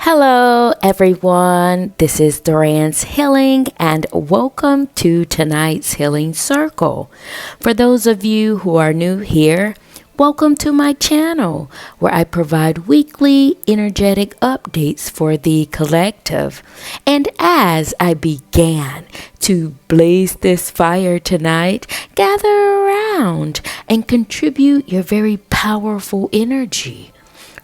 Hello, everyone. This is Duran's Healing, and welcome to tonight's Healing Circle. For those of you who are new here, welcome to my channel where I provide weekly energetic updates for the collective. And as I began to blaze this fire tonight, gather around and contribute your very powerful energy.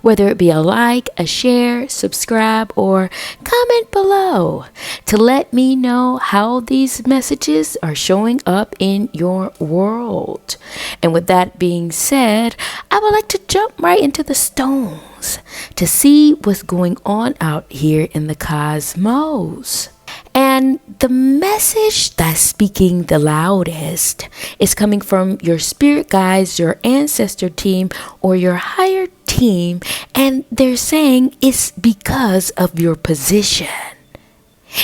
Whether it be a like, a share, subscribe, or comment below to let me know how these messages are showing up in your world. And with that being said, I would like to jump right into the stones to see what's going on out here in the cosmos. And the message that's speaking the loudest is coming from your spirit guides, your ancestor team, or your higher team, and they're saying it's because of your position.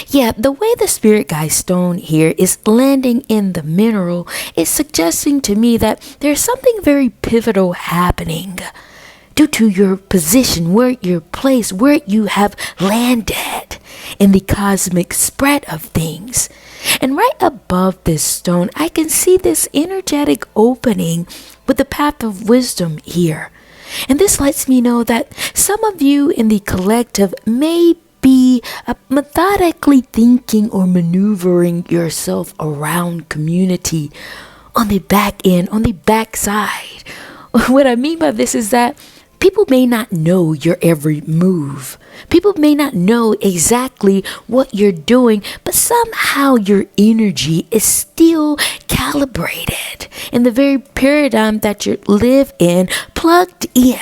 Yeah, the way the spirit guide stone here is landing in the mineral is suggesting to me that there's something very pivotal happening due to your position, where you're placed, where you have landed in the cosmic spread of things. And right above this stone, I can see this energetic opening with the path of wisdom here. And this lets me know that some of you in the collective may be methodically thinking or maneuvering yourself around community on the back end, on the back side. What I mean by this is that people may not know your every move. People may not know exactly what you're doing, but somehow your energy is still calibrated in the very paradigm that you live in, plugged in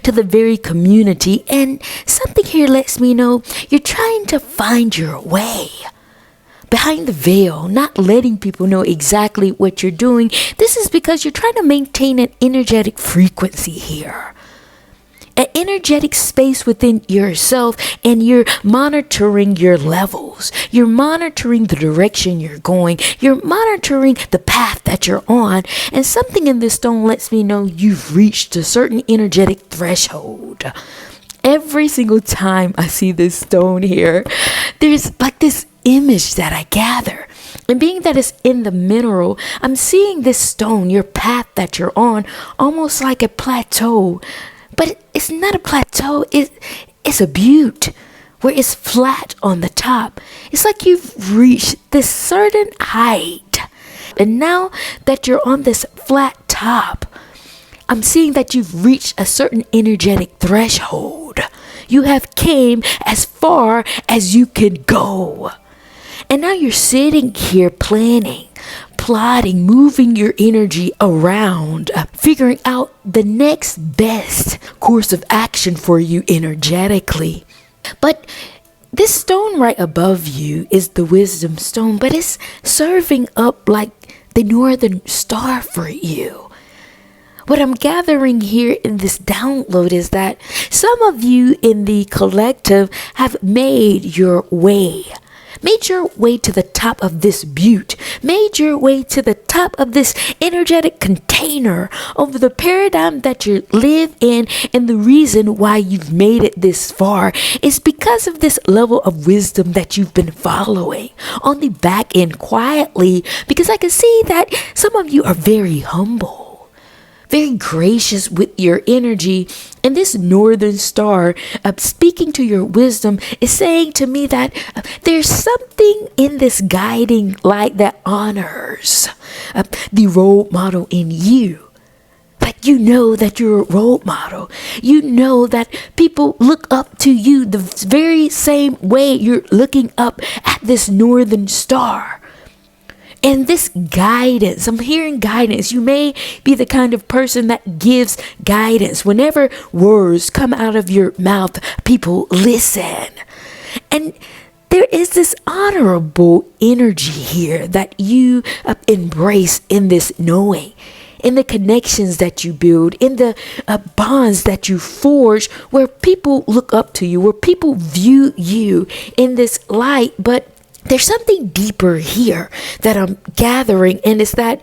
to the very community. And something here lets me know you're trying to find your way behind the veil, not letting people know exactly what you're doing. This is because you're trying to maintain an energetic frequency here, an energetic space within yourself, and you're monitoring your levels. You're monitoring the direction you're going. You're monitoring the path that you're on. And something in this stone lets me know you've reached a certain energetic threshold. Every single time I see this stone here, there's like this image that I gather. And being that it's in the mineral, I'm seeing this stone, your path that you're on, almost like a plateau. But it's not a plateau, it's a butte where it's flat on the top. It's like you've reached this certain height. And now that you're on this flat top, I'm seeing that you've reached a certain energetic threshold. You have came as far as you could go. And now you're sitting here planning, plotting, moving your energy around, figuring out the next best course of action for you energetically. But this stone right above you is the wisdom stone, but it's serving up like the northern star for you. What I'm gathering here in this download is that some of you in the collective have made your way to the top of this butte, made your way to the top of this energetic container over the paradigm that you live in. And the reason why you've made it this far is because of this level of wisdom that you've been following on the back end quietly, because I can see that some of you are very humble, very gracious with your energy. And this northern star speaking to your wisdom is saying to me that there's something in this guiding light that honors the role model in you. Like, you know that you're a role model. You know that people look up to you the very same way you're looking up at this northern star. And this guidance, I'm hearing guidance. You may be the kind of person that gives guidance. Whenever words come out of your mouth, people listen. And there is this honorable energy here that you embrace in this knowing, in the connections that you build, in the bonds that you forge, where people look up to you, where people view you in this light. But there's something deeper here that I'm gathering, and it's that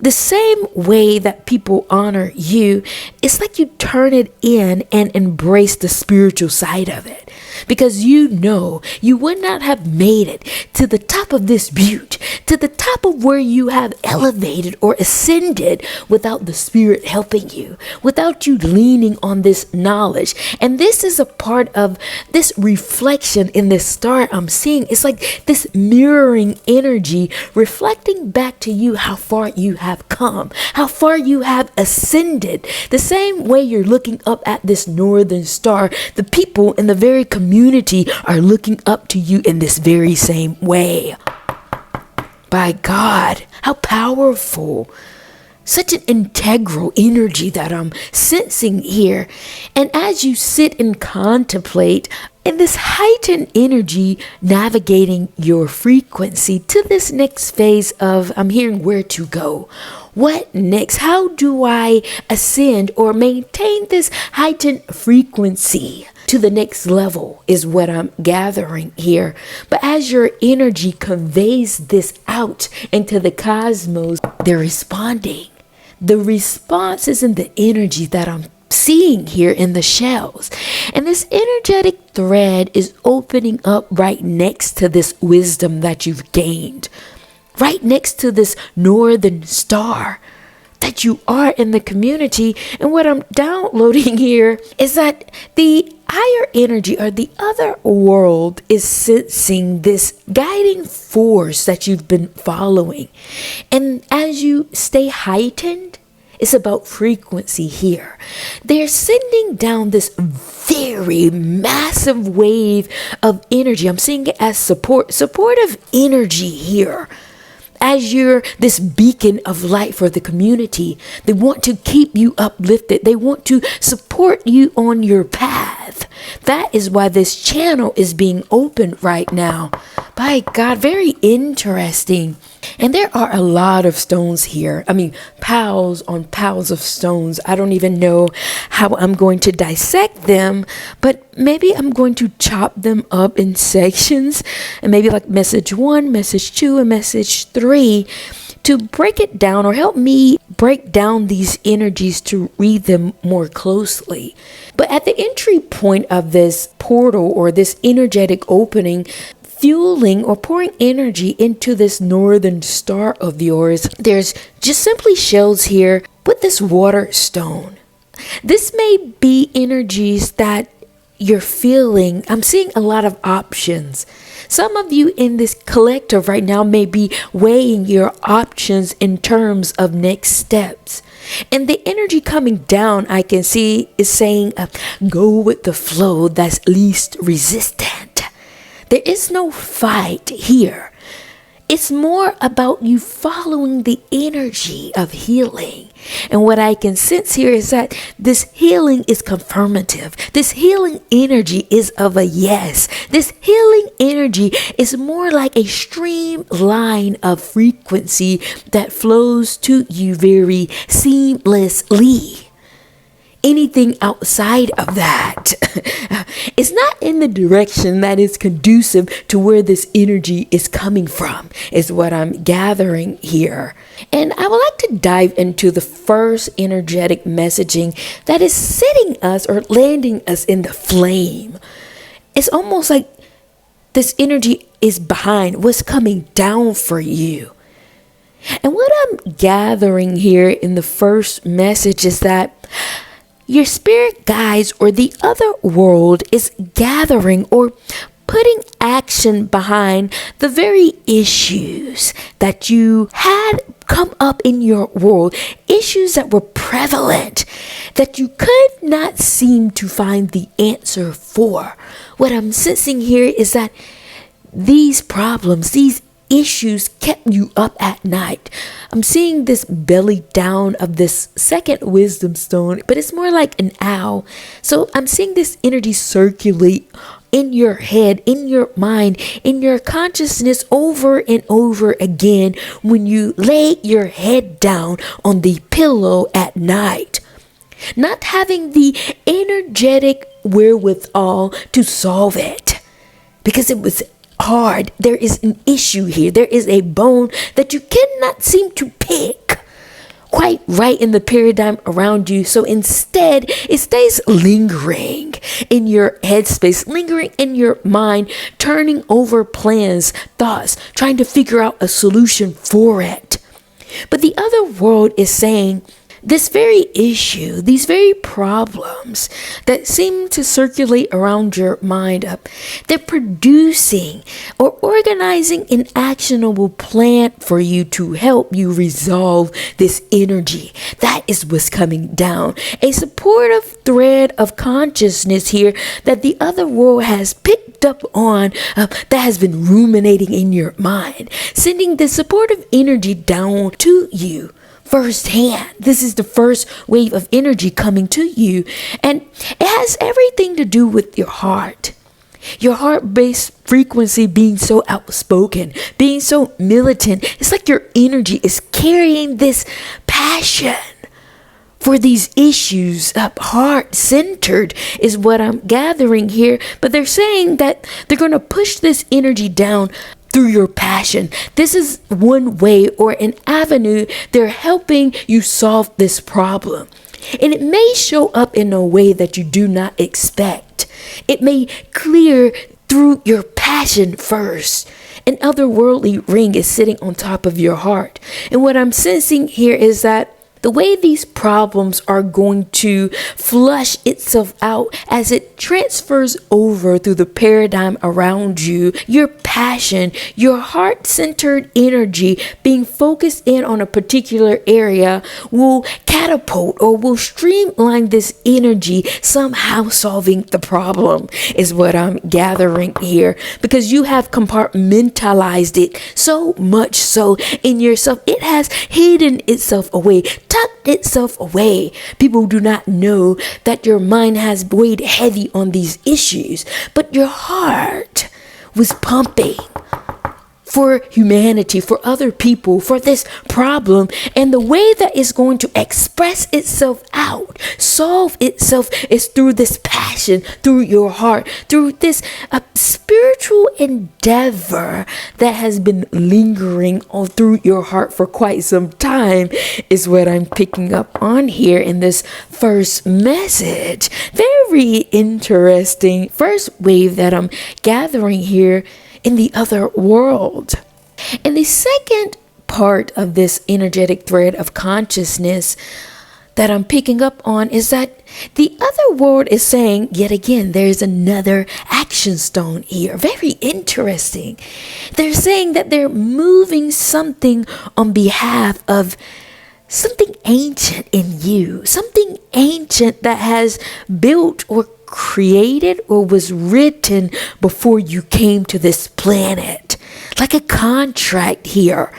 the same way that people honor you, it's like you turn it in and embrace the spiritual side of it. because you know you would not have made it to the top of this butte, to the top of where you have elevated or ascended without the Spirit helping you, without you leaning on this knowledge. And this is a part of this reflection in this star I'm seeing. It's like this mirroring energy reflecting back to you how far you have come, how far you have ascended. The same way you're looking up at this northern star, the people in the very community are looking up to you in this very same way. By God, how powerful. Such an integral energy that I'm sensing here. And as you sit and contemplate in this heightened energy, navigating your frequency to this next phase of, I'm hearing, where to go. What next? How do I ascend or maintain this heightened frequency to the next level is what I'm gathering here. But as your energy conveys this out into the cosmos, they're responding. The response is in the energy that I'm seeing here in the shells. And this energetic thread is opening up right next to this wisdom that you've gained, right next to this northern star that you are in the community. And what I'm downloading here is that the higher energy or the other world is sensing this guiding force that you've been following. And as you stay heightened, it's about frequency here. They're sending down this very massive wave of energy. I'm seeing it as supportive energy here. As you're this beacon of light for the community, they want to keep you uplifted. They want to support you on your path. That is why this channel is being opened right now. By God, very interesting. And there are a lot of stones here. I mean, piles on piles of stones. I don't even know how I'm going to dissect them, but maybe I'm going to chop them up in sections, and maybe like message 1, message 2, and message 3 to break it down, or help me break down these energies to read them more closely. But at the entry point of this portal or this energetic opening, fueling or pouring energy into this northern star of yours, there's just simply shells here with this water stone. This may be energies that you're feeling. I'm seeing a lot of options. Some of you in this collective right now may be weighing your options in terms of next steps. And the energy coming down, I can see, is saying, go with the flow that's least resistant. There is no fight here. It's more about you following the energy of healing. And what I can sense here is that this healing is confirmative. This healing energy is of a yes. This healing energy is more like a streamline of frequency that flows to you very seamlessly. Anything outside of that is not in the direction that is conducive to where this energy is coming from, is what I'm gathering here. And I would like to dive into the first energetic messaging that is setting us or landing us in the flame. It's almost like this energy is behind what's coming down for you. And what I'm gathering here in the first message is that your spirit guides or the other world is gathering or putting action behind the very issues that you had come up in your world, issues that were prevalent, that you could not seem to find the answer for. What I'm sensing here is that these problems, these issues kept you up at night. I'm seeing this belly down of this second wisdom stone, but it's more like an owl. So I'm seeing this energy circulate in your head, in your mind, in your consciousness over and over again when you lay your head down on the pillow at night. Not having the energetic wherewithal to solve it because it was hard. There is an issue here. There is a bone that you cannot seem to pick. quite right in the paradigm around you. So instead, it stays lingering in your headspace, lingering in your mind, turning over plans, thoughts, trying to figure out a solution for it. But the other world is saying, this very issue, these very problems that seem to circulate around your mind, they're producing or organizing an actionable plan for you to help you resolve this energy. That is what's coming down. A supportive thread of consciousness here that the other world has picked up on, that has been ruminating in your mind, sending the supportive energy down to you firsthand. This is the first wave of energy coming to you, and it has everything to do with your heart. Your heart-based frequency being so outspoken, being so militant. It's like your energy is carrying this passion for these issues, heart-centered is what I'm gathering here. But they're saying that they're going to push this energy down through your passion. This is one way or an avenue they're helping you solve this problem. And it may show up in a way that you do not expect. It may clear through your passion first. An otherworldly ring is sitting on top of your heart. And what I'm sensing here is that the way these problems are going to flush itself out as it transfers over through the paradigm around you, your passion, your heart-centered energy being focused in on a particular area will catapult or will streamline this energy, somehow solving the problem is what I'm gathering here, because you have compartmentalized it so much so in yourself. It has hidden itself away, tucked itself away. People do not know that your mind has weighed heavy on these issues, but your heart was pumping for humanity, for other people, for this problem. And the way that it's going to express itself out, solve itself, is through this passion, through your heart, through this spiritual endeavor that has been lingering all through your heart for quite some time, is what I'm picking up on here in this first message. Very interesting first wave that I'm gathering here in the other world. And the second part of this energetic thread of consciousness that I'm picking up on is that the other world is saying, yet again, there's another action stone here. Very interesting. They're saying that they're moving something on behalf of something ancient in you, something ancient that has built or created or was written before you came to this planet, like a contract here,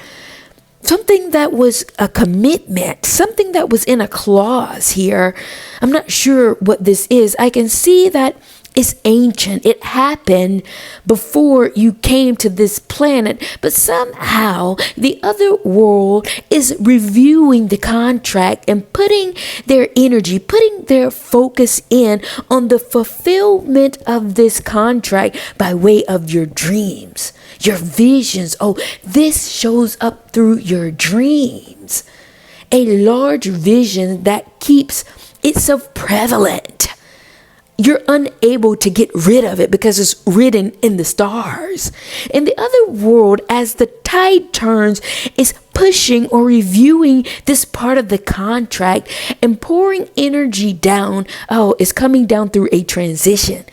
something that was a commitment, something that was in a clause here. I'm not sure what this is. I can see that it's ancient. It happened before you came to this planet, but somehow the other world is reviewing the contract and putting their energy, putting their focus in on the fulfillment of this contract by way of your dreams, your visions. Oh, this shows up through your dreams. A large vision that keeps itself prevalent. You're unable to get rid of it because it's written in the stars. In the other world, as the tide turns, is pushing or reviewing this part of the contract and pouring energy down. Oh, it's coming down through a transition.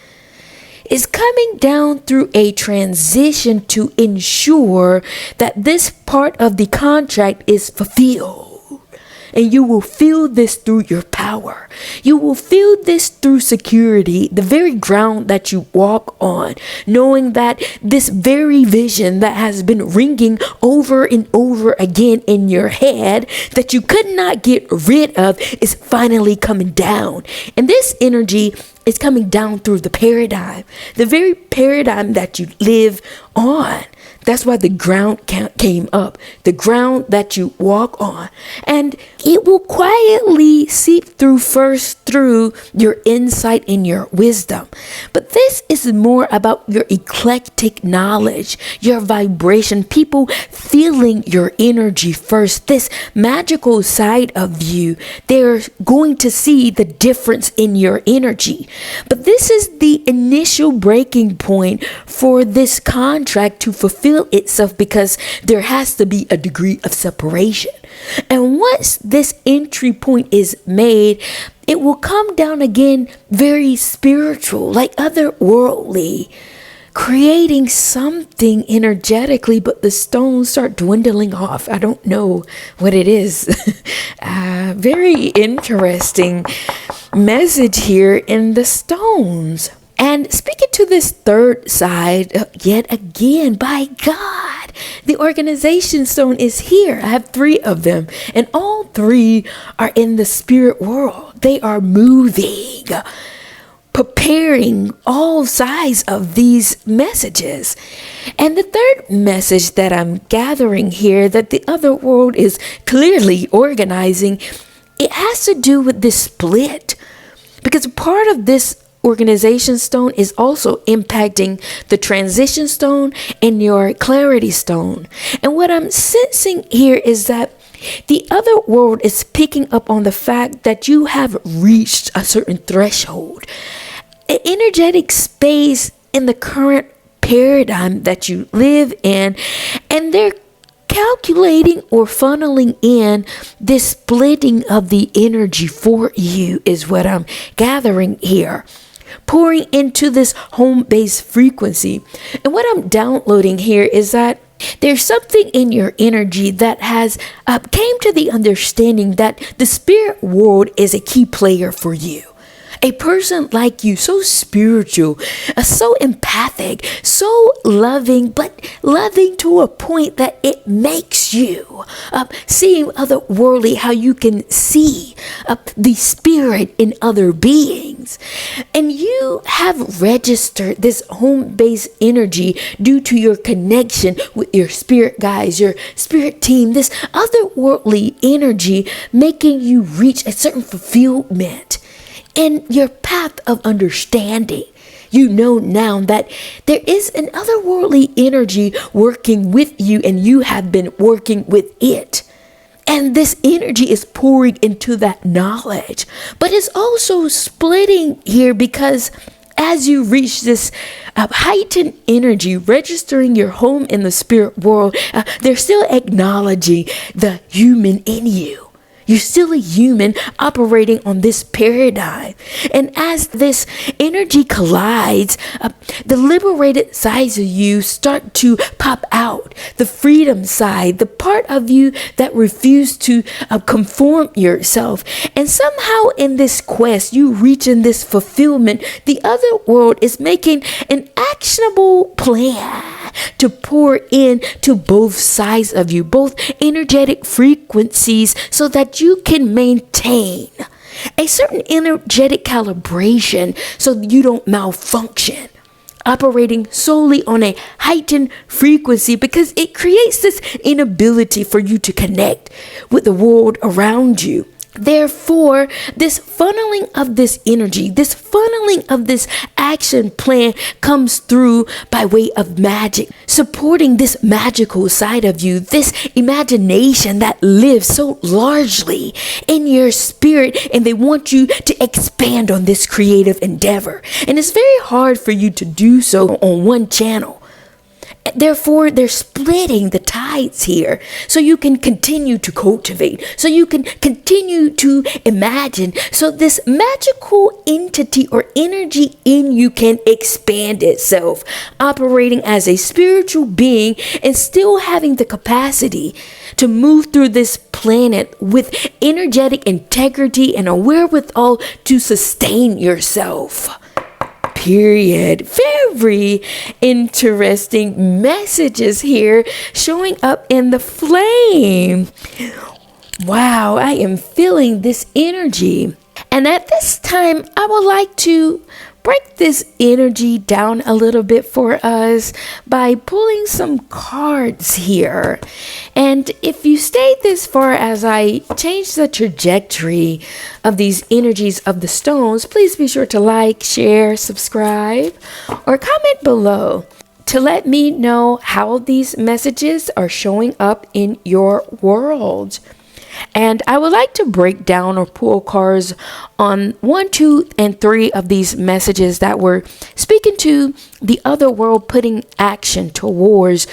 It's coming down through a transition to ensure that this part of the contract is fulfilled. And you will feel this through your power. You will feel this through security, the very ground that you walk on, knowing that this very vision that has been ringing over and over again in your head that you could not get rid of is finally coming down. And this energy is coming down through the paradigm, the very paradigm that you live on. That's why the ground came up, the ground that you walk on. And it will quietly seep through first through your insight and your wisdom. But this is more about your eclectic knowledge, your vibration, people feeling your energy first. This magical side of you, they're going to see the difference in your energy. But this is the initial breaking point for this contract to fulfill itself, because there has to be a degree of separation. And once this entry point is made, it will come down again very spiritual, like otherworldly, creating something energetically, but the stones start dwindling off. I don't know what it is. Very interesting message here in the stones. And speaking to this third side, yet again, by God, the organization stone is here. I have 3 of them, and all 3 are in the spirit world. They are moving, preparing all sides of these messages. And the third message that I'm gathering here, that the other world is clearly organizing, it has to do with this split, because part of this organization stone is also impacting the transition stone and your clarity stone. And what I'm sensing here is that the other world is picking up on the fact that you have reached a certain threshold, an energetic space in the current paradigm that you live in, and they're calculating or funneling in this splitting of the energy for you, is what I'm gathering here. Pouring into this home-based frequency. And what I'm downloading here is that there's something in your energy that has came to the understanding that the spirit world is a key player for you. A person like you, so spiritual, so empathic, so loving, but loving to a point that it makes you seeing otherworldly, how you can see the spirit in other beings. And you have registered this home-based energy due to your connection with your spirit guides, your spirit team, this otherworldly energy making you reach a certain fulfillment in your path of understanding. You know now that there is an otherworldly energy working with you, and you have been working with it. And this energy is pouring into that knowledge. But it's also splitting here, because as you reach this heightened energy, registering your home in the spirit world, they're still acknowledging the human in you. You're still a human operating on this paradigm. And as this energy collides, the liberated sides of you start to pop out. The freedom side, the part of you that refused to conform yourself. And somehow in this quest, you reach in this fulfillment, the other world is making an actionable plan to pour in to both sides of you, both energetic frequencies, so that you can maintain a certain energetic calibration so you don't malfunction, operating solely on a heightened frequency, because it creates this inability for you to connect with the world around you. Therefore, this funneling of this energy, this funneling of this action plan comes through by way of magic, supporting this magical side of you, this imagination that lives so largely in your spirit, and they want you to expand on this creative endeavor. And it's very hard for you to do so on one channel. Therefore, they're splitting the tides here so you can continue to cultivate, so you can continue to imagine, so this magical entity or energy in you can expand itself, operating as a spiritual being and still having the capacity to move through this planet with energetic integrity and a wherewithal to sustain yourself. Period. Very interesting messages here showing up in the flame. Wow, I am feeling this energy. And at this time, I would like to break this energy down a little bit for us by pulling some cards here. And if you stayed this far as I change the trajectory of these energies of the stones, please be sure to like, share, subscribe, or comment below to let me know how these messages are showing up in your world. And I would like to break down or pull cards on 1, 2, and 3 of these messages that were speaking to the other world, putting action towards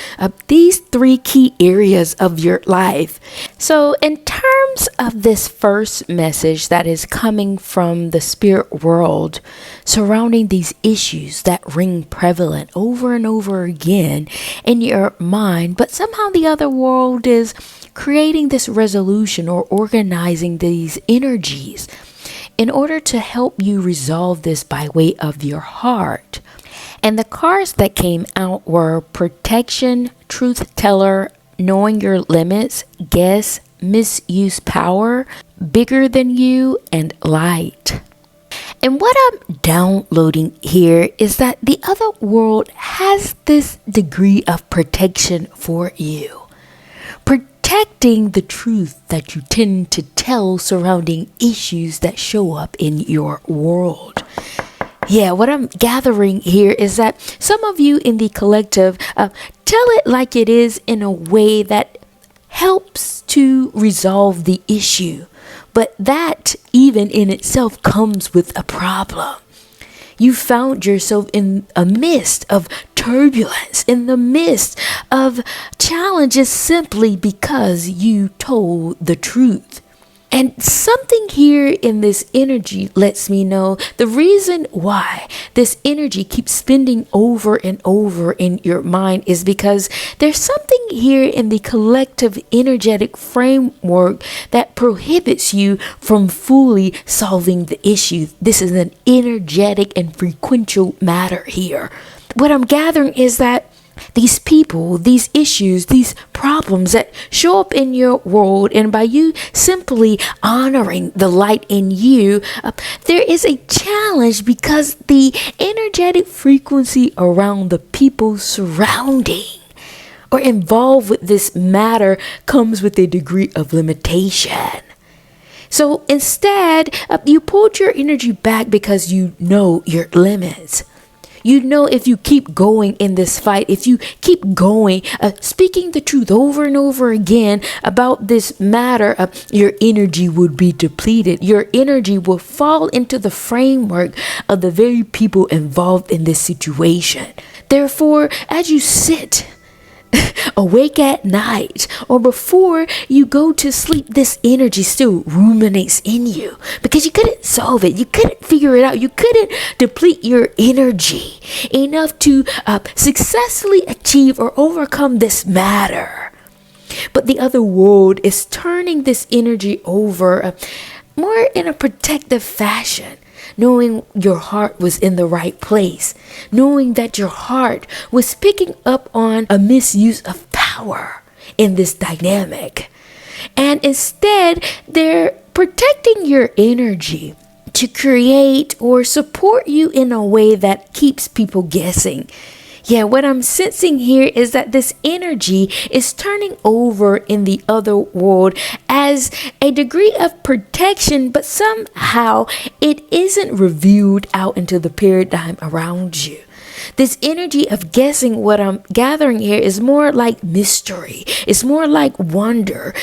these 3 key areas of your life. So in terms of this first message that is coming from the spirit world surrounding these issues that ring prevalent over and over again in your mind, but somehow the other world is creating this resolution or organizing these energies in order to help you resolve this by way of your heart. And the cards that came out were protection, truth teller, knowing your limits, guess, misuse power, bigger than you, and light. And what I'm downloading here is that the other world has this degree of protection for you. Protecting the truth that you tend to tell surrounding issues that show up in your world. Yeah, what I'm gathering here is that some of you in the collective tell it like it is in a way that helps to resolve the issue. But that even in itself comes with a problem. You found yourself in a midst of turbulence, in the midst of challenges simply because you told the truth. And something here in this energy lets me know the reason why this energy keeps spinning over and over in your mind is because there's something here in the collective energetic framework that prohibits you from fully solving the issue. This is an energetic and frequential matter here. What I'm gathering is that these people, these issues, these problems that show up in your world, and by you simply honoring the light in you, there is a challenge because the energetic frequency around the people surrounding or involved with this matter comes with a degree of limitation. So instead, you pulled your energy back because you know your limits. You know, if you keep going in this fight, if you keep going, speaking the truth over and over again about this matter, your energy would be depleted. Your energy will fall into the framework of the very people involved in this situation. Therefore, as you sit awake at night or before you go to sleep, this energy still ruminates in you because you couldn't solve it. You couldn't figure it out. You couldn't deplete your energy enough to successfully achieve or overcome this matter. But the other world is turning this energy over more in a protective fashion. Knowing your heart was in the right place, knowing that your heart was picking up on a misuse of power in this dynamic. And instead, they're protecting your energy to create or support you in a way that keeps people guessing. Yeah, what I'm sensing here is that this energy is turning over in the other world as a degree of protection, but somehow it isn't revealed out into the paradigm around you. This energy of guessing, what I'm gathering here, is more like mystery. It's more like wonder.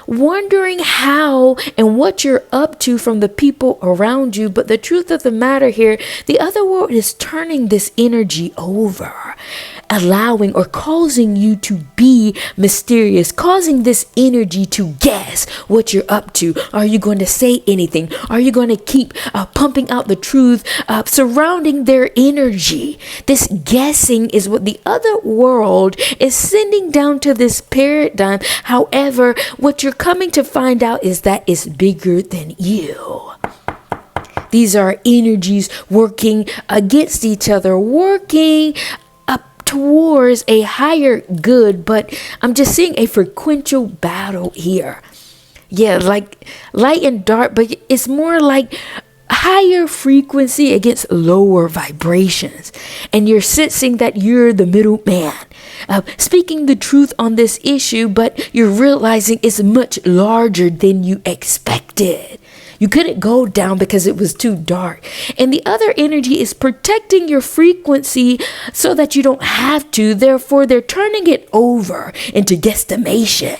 Wondering how and what you're up to from the people around you. But the truth of the matter here, the other world is turning this energy over, allowing or causing you to be mysterious, causing this energy to guess what you're up to. Are you going to say anything? Are you going to keep pumping out the truth surrounding their energy? This guessing is what the other world is sending down to this paradigm. However, what you're coming to find out is that it's bigger than you. These are energies working against each other, working up towards a higher good, but I'm just seeing a frequential battle here. Yeah, like light and dark, but it's more like higher frequency against lower vibrations. And you're sensing that you're the middleman, speaking the truth on this issue, but you're realizing it's much larger than you expected. You couldn't go down because it was too dark. And the other energy is protecting your frequency so that you don't have to. Therefore, they're turning it over into guesstimation.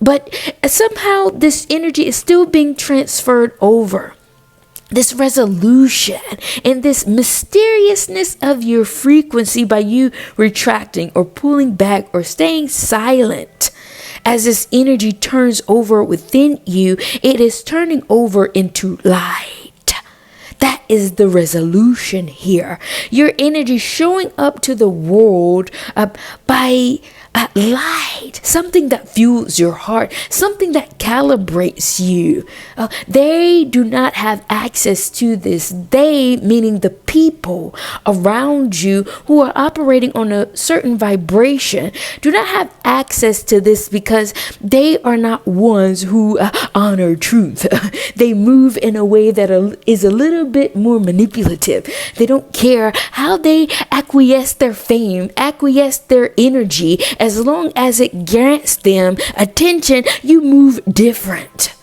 But somehow this energy is still being transferred over. This resolution and this mysteriousness of your frequency by you retracting or pulling back or staying silent. As this energy turns over within you, it is turning over into light. That is the resolution here. Your energy showing up to the world by light, something that fuels your heart, something that calibrates you. They do not have access to this. They, meaning the people around you who are operating on a certain vibration, do not have access to this because they are not ones who honor truth. They move in a way that is a little bit more manipulative. They don't care how they acquiesce their fame, acquiesce their energy. As long as it grants them attention, you move different.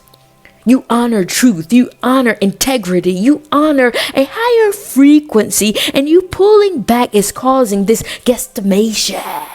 You honor truth, you honor integrity, you honor a higher frequency, and you pulling back is causing this guesstimation.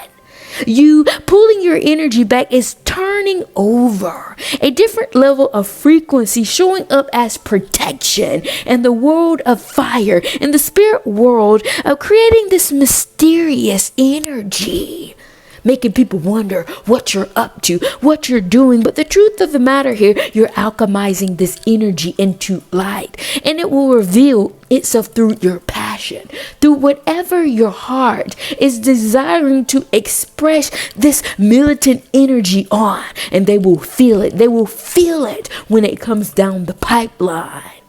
You pulling your energy back is turning over a different level of frequency, showing up as protection in the world of fire, in the spirit world, of creating this mysterious energy. Making people wonder what you're up to, what you're doing. But the truth of the matter here, you're alchemizing this energy into light. And it will reveal itself through your passion, through whatever your heart is desiring to express this militant energy on. And they will feel it. They will feel it when it comes down the pipeline.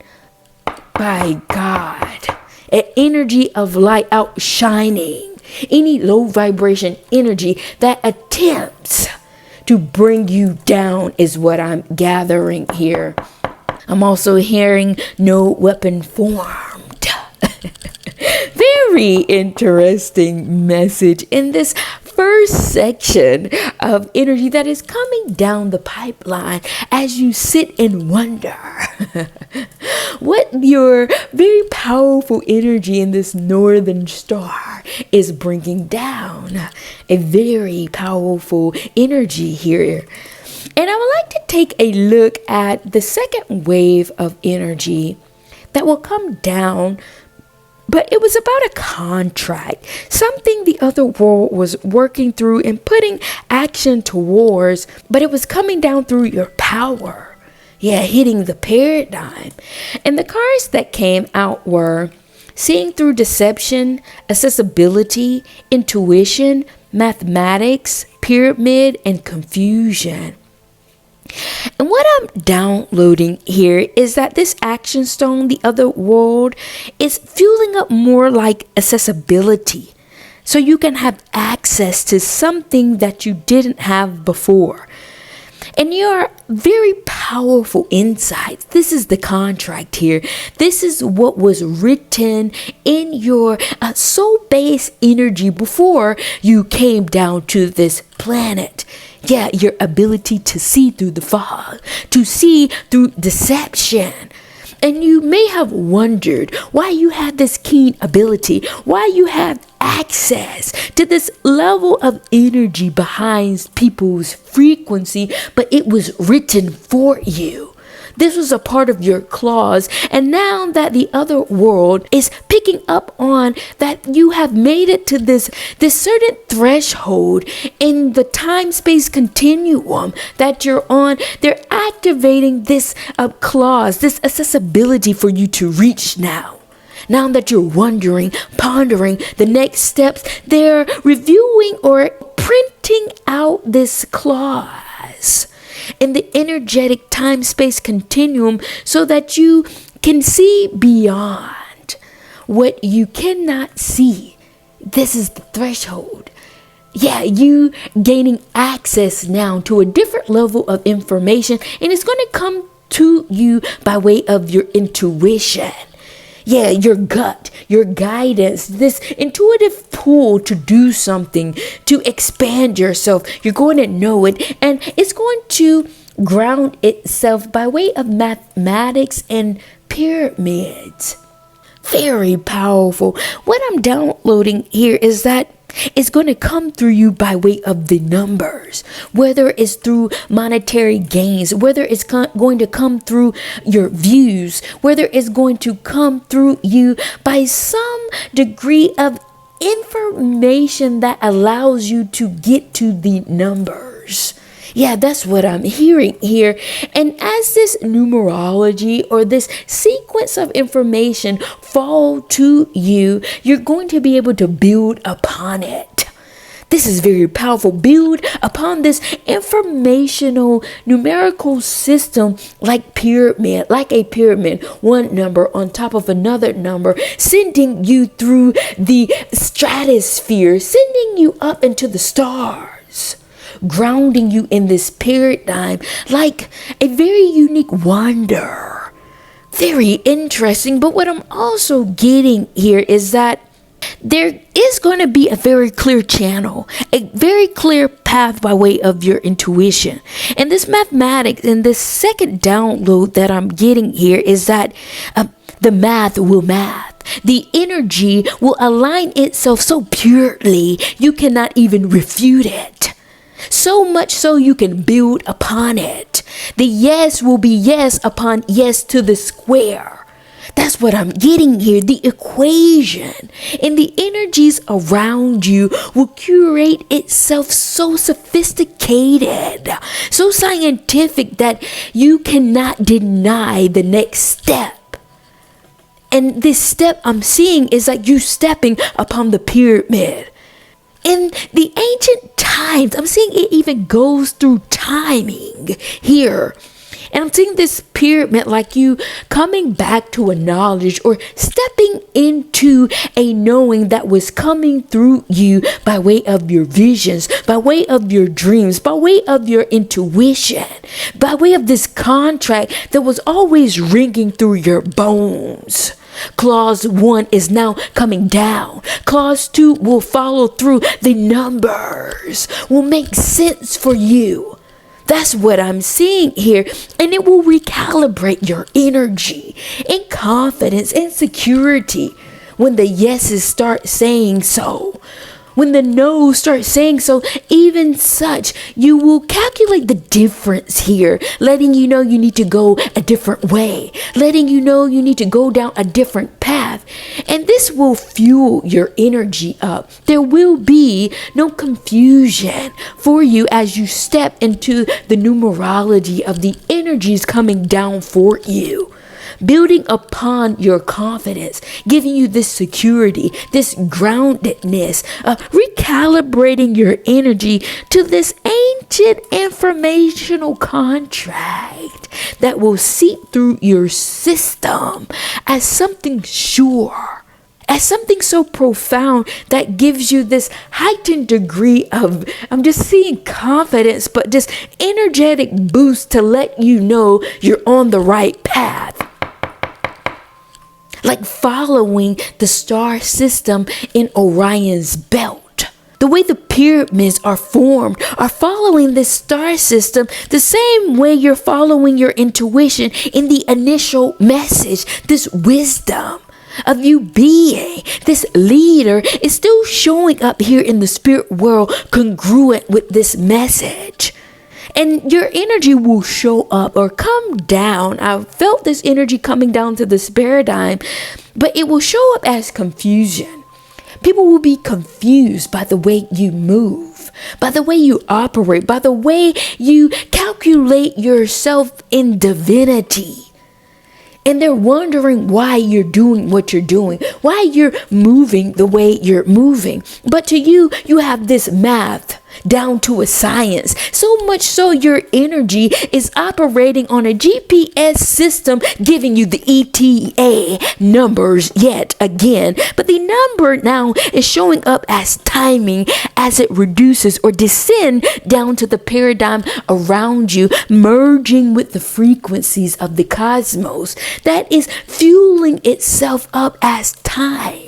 By God, an energy of light outshining any low vibration energy that attempts to bring you down is what I'm gathering here. I'm also hearing no weapon formed. Very interesting message in this first section of energy that is coming down the pipeline as you sit and wonder what your very powerful energy in this northern star is bringing down. A very powerful energy here. And I would like to take a look at the second wave of energy that will come down. But it was about a contract, something the other world was working through and putting action towards, but it was coming down through your power. Yeah, hitting the paradigm. And the cards that came out were seeing through deception, accessibility, intuition, mathematics, pyramid, and confusion. And what I'm downloading here is that this action stone, the other world, is fueling up more like accessibility. So you can have access to something that you didn't have before. And your very powerful insights. This is the contract here. This is what was written in your soul-based energy before you came down to this planet. Yeah, your ability to see through the fog, to see through deception. And you may have wondered why you had this keen ability, why you have access to this level of energy behind people's frequency, but it was written for you. This was a part of your clause. And now that the other world is picking up on that you have made it to this certain threshold in the time-space continuum that you're on, they're activating this clause, this accessibility for you to reach now. Now that you're wondering, pondering the next steps, they're reviewing or printing out this clause in the energetic time-space continuum so that you can see beyond what you cannot see. This is the threshold. Yeah, you gaining access now to a different level of information, and it's going to come to you by way of your intuition. Yeah, your gut, your guidance, this intuitive pull to do something, to expand yourself. You're going to know it, and it's going to ground itself by way of mathematics and pyramids. Very powerful. What I'm downloading here is that it's going to come through you by way of the numbers, whether it's through monetary gains, whether it's going to come through your views, whether it's going to come through you by some degree of information that allows you to get to the numbers. Yeah, that's what I'm hearing here. And as this numerology or this sequence of information fall to you, you're going to be able to build upon it. This is very powerful. Build upon this informational numerical system like a pyramid, one number on top of another number, sending you through the stratosphere, sending you up into the stars, grounding you in this paradigm like a very unique wonder. Very interesting. But what I'm also getting here is that there is going to be a very clear channel, a very clear path by way of your intuition. And this mathematics and this second download that I'm getting here is that the math will math. The energy will align itself so purely you cannot even refute it. So much so you can build upon it. The yes will be yes upon yes to the square. That's what I'm getting here. The equation and the energies around you will curate itself so sophisticated, so scientific that you cannot deny the next step. And this step I'm seeing is like you stepping upon the pyramid. In the ancient times, I'm seeing it even goes through timing here. And I'm seeing this pyramid like you coming back to a knowledge or stepping into a knowing that was coming through you by way of your visions, by way of your dreams, by way of your intuition, by way of this contract that was always ringing through your bones. Clause 1 is now coming down. Clause 2 will follow through. The numbers will make sense for you. That's what I'm seeing here. And it will recalibrate your energy and confidence and security when the yeses start saying so. When the no's start saying so, even such, you will calculate the difference here, letting you know you need to go a different way, letting you know you need to go down a different path. And this will fuel your energy up. There will be no confusion for you as you step into the numerology of the energies coming down for you. Building upon your confidence, giving you this security, this groundedness, recalibrating your energy to this ancient informational contract that will seep through your system as something sure, as something so profound that gives you this heightened degree of, I'm just seeing confidence, but just energetic boost to let you know you're on the right path. Like following the star system in Orion's belt. The way the pyramids are formed are following this star system the same way you're following your intuition in the initial message. This wisdom of you being this leader is still showing up here in the spirit world congruent with this message. And your energy will show up or come down. I've felt this energy coming down to this paradigm, but it will show up as confusion. People will be confused by the way you move, by the way you operate, by the way you calculate yourself in divinity. And they're wondering why you're doing what you're doing, why you're moving the way you're moving. But to you, you have this math down to a science. So much so your energy is operating on a GPS system giving you the ETA numbers yet again. But the number now is showing up as timing as it reduces or descend down to the paradigm around you, merging with the frequencies of the cosmos that is fueling itself up as time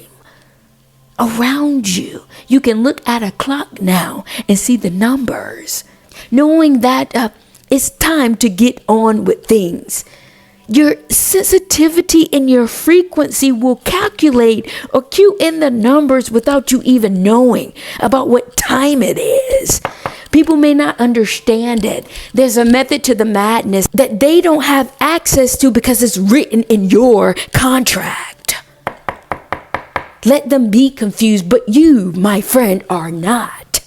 around you. You can look at a clock now and see the numbers, knowing that it's time to get on with things. Your sensitivity and your frequency will calculate or cue in the numbers without you even knowing about what time it is. People may not understand it. There's a method to the madness that they don't have access to because it's written in your contract. Let them be confused, but you, my friend, are not.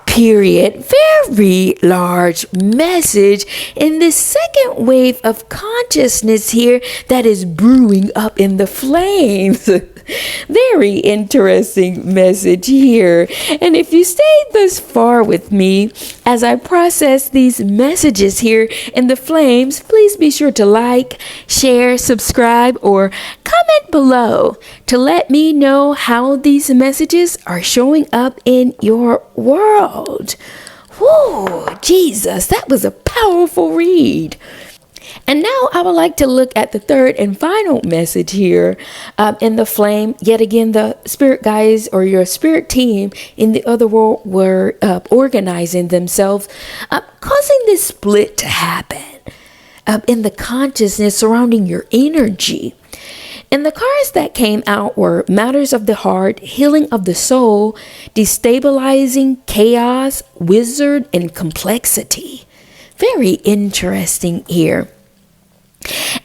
Period. Very large message in this second wave of consciousness here that is brewing up in the flames. Very interesting message here. And if you stayed thus far with me as I process these messages here in the flames, please be sure to like, share, subscribe, or comment below to let me know how these messages are showing up in your world. Whoa, Jesus, that was a powerful read. And now I would like to look at the third and final message here in the flame. Yet again, the spirit guides or your spirit team in the other world were organizing themselves, causing this split to happen in the consciousness surrounding your energy. And the cards that came out were matters of the heart, healing of the soul, destabilizing, chaos, wizard, and complexity. Very interesting here.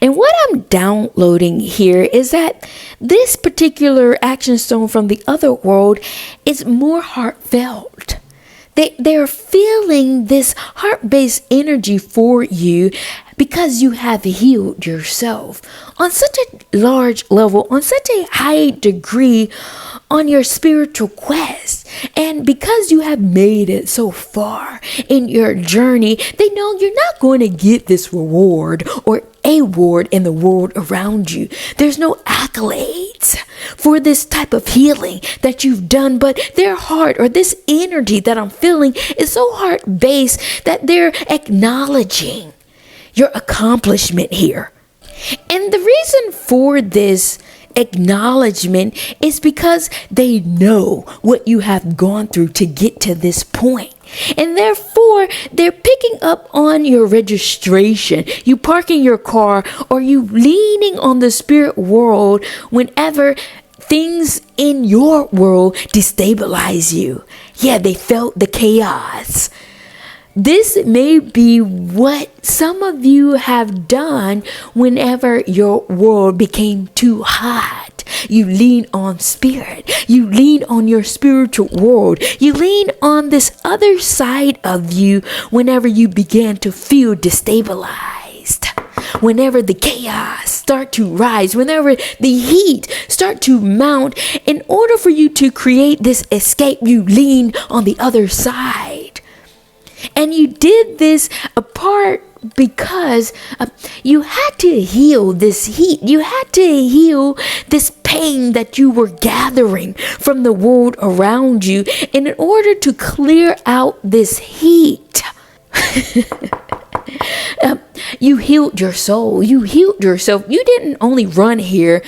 And what I'm downloading here is that this particular action stone from the other world is more heartfelt. They're feeling this heart-based energy for you because you have healed yourself on such a large level, on such a high degree on your spiritual quest. And because you have made it so far in your journey, they know you're not going to get this reward or award in the world around you. There's no accolades for this type of healing that you've done, but their heart or this energy that I'm feeling is so heart-based that they're acknowledging your accomplishment here. And the reason for this acknowledgement is because they know what you have gone through to get to this point. And therefore, they're picking up on your registration, you parking your car, or you leaning on the spirit world whenever things in your world destabilize you. Yeah, they felt the chaos. This may be what some of you have done whenever your world became too hot. You lean on spirit. You lean on your spiritual world. You lean on this other side of you whenever you began to feel destabilized. Whenever the chaos start to rise, whenever the heat start to mount, in order for you to create this escape, you lean on the other side. And you did this apart because you had to heal this heat. You had to heal this pain that you were gathering from the world around you. And in order to clear out this heat, you healed your soul. You healed yourself. You didn't only run here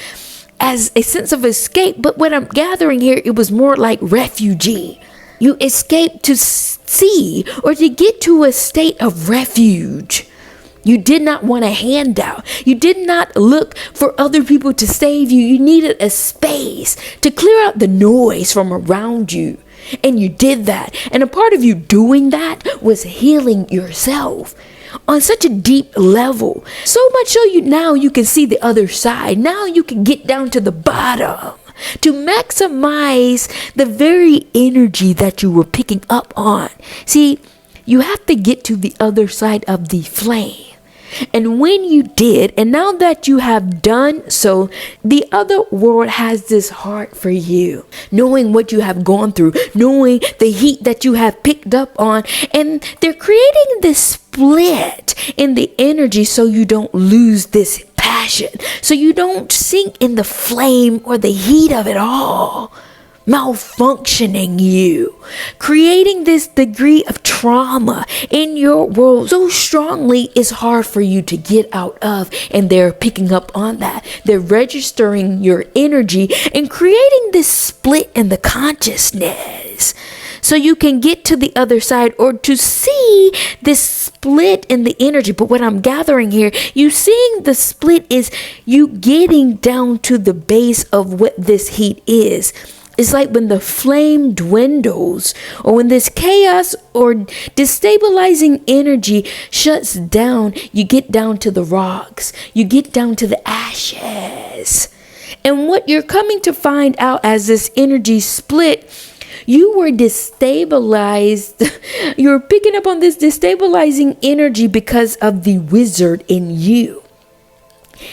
as a sense of escape, but what I'm gathering here, it was more like refugee. You escaped to see or to get to a state of refuge. You did not want a handout. You did not look for other people to save you. You needed a space to clear out the noise from around you. And you did that. And a part of you doing that was healing yourself on such a deep level. So much so now you can see the other side. Now you can get down to the bottom to maximize the very energy that you were picking up on. See, you have to get to the other side of the flame And when you did, and now that you have done so, the other world has this heart for you, knowing what you have gone through, knowing the heat that you have picked up on, and they're creating this split in the energy so you don't lose this passion, so you don't sink in the flame or the heat of it all, malfunctioning you, creating this degree of trauma in your world so strongly it's hard for you to get out of. And they're picking up on that. They're registering your energy and creating this split in the consciousness so you can get to the other side, or to see this split in the energy. But what I'm gathering here, you seeing the split is you getting down to the base of what this heat is. It's like when the flame dwindles, or when this chaos or destabilizing energy shuts down, you get down to the rocks, you get down to the ashes. And what you're coming to find out as this energy split, you were destabilized. You're picking up on this destabilizing energy because of the wizard in you.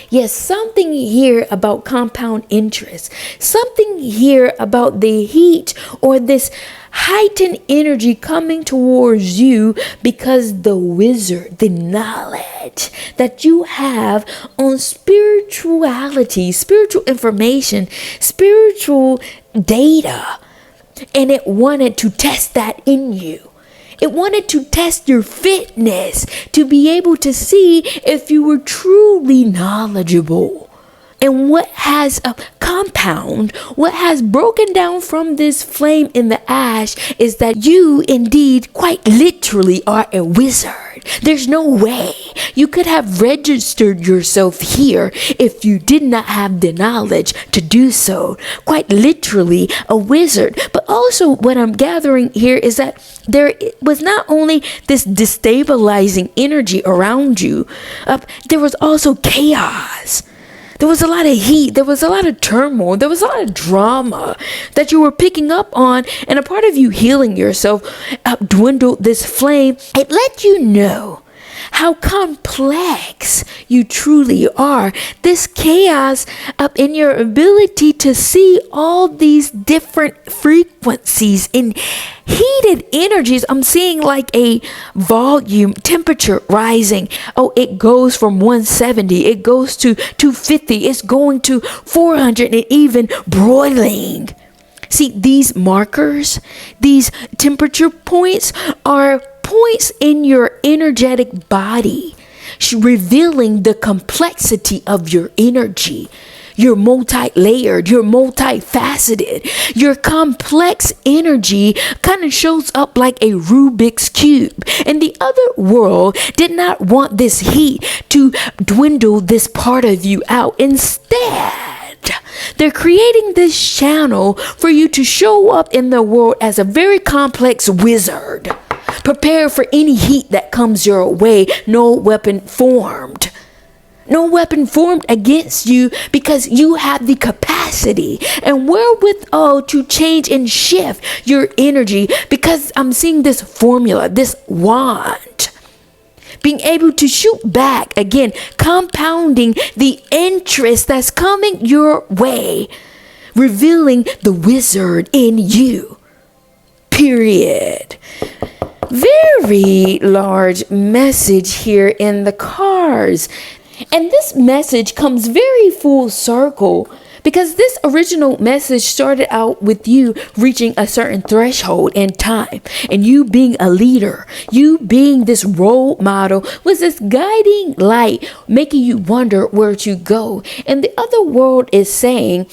Yes, something here about compound interest, something here about the heat or this heightened energy coming towards you because the wizard, the knowledge that you have on spirituality, spiritual information, spiritual data, and it wanted to test that in you. It wanted to test your fitness to be able to see if you were truly knowledgeable. And what has a compound, what has broken down from this flame in the ash is that you indeed quite literally are a wizard. There's no way you could have registered yourself here if you did not have the knowledge to do so. Quite literally a wizard. But also what I'm gathering here is that there was not only this destabilizing energy around you, there was also chaos. There was a lot of heat. There was a lot of turmoil. There was a lot of drama that you were picking up on. And a part of you healing yourself dwindled this flame. It let you know how complex you truly are. This chaos up in your ability to see all these different frequencies in heated energies. I'm seeing like a volume, temperature rising. Oh, it goes from 170, it goes to 250, it's going to 400, and even broiling. See, these markers, these temperature points are points in your energetic body, revealing the complexity of your energy. You're multi-layered, you're multifaceted. Your complex energy kind of shows up like a Rubik's Cube. And the other world did not want this heat to dwindle this part of you out. Instead, they're creating this channel for you to show up in the world as a very complex wizard. Prepare for any heat that comes your way. No weapon formed. No weapon formed against you, because you have the capacity and wherewithal to change and shift your energy, because I'm seeing this formula, this wand, being able to shoot back again, compounding the interest that's coming your way, revealing the wizard in you. Period. Very large message here in the cards. And this message comes very full circle, because this original message started out with you reaching a certain threshold in time, and you being a leader, you being this role model, was this guiding light making you wonder where to go. And the other world is saying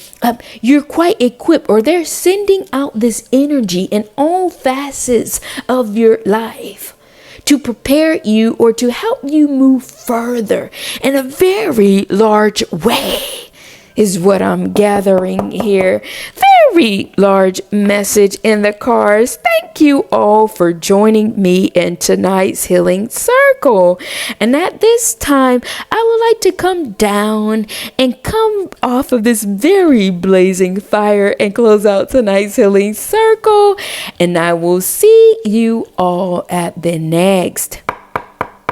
you're quite equipped, or they're sending out this energy in all facets of your life to prepare you or to help you move further in a very large way, is what I'm gathering here. Very large message in the cards. Thank you all for joining me in tonight's healing circle. And at this time, I would like to come down and come off of this very blazing fire and close out tonight's healing circle. And I will see you all at the next.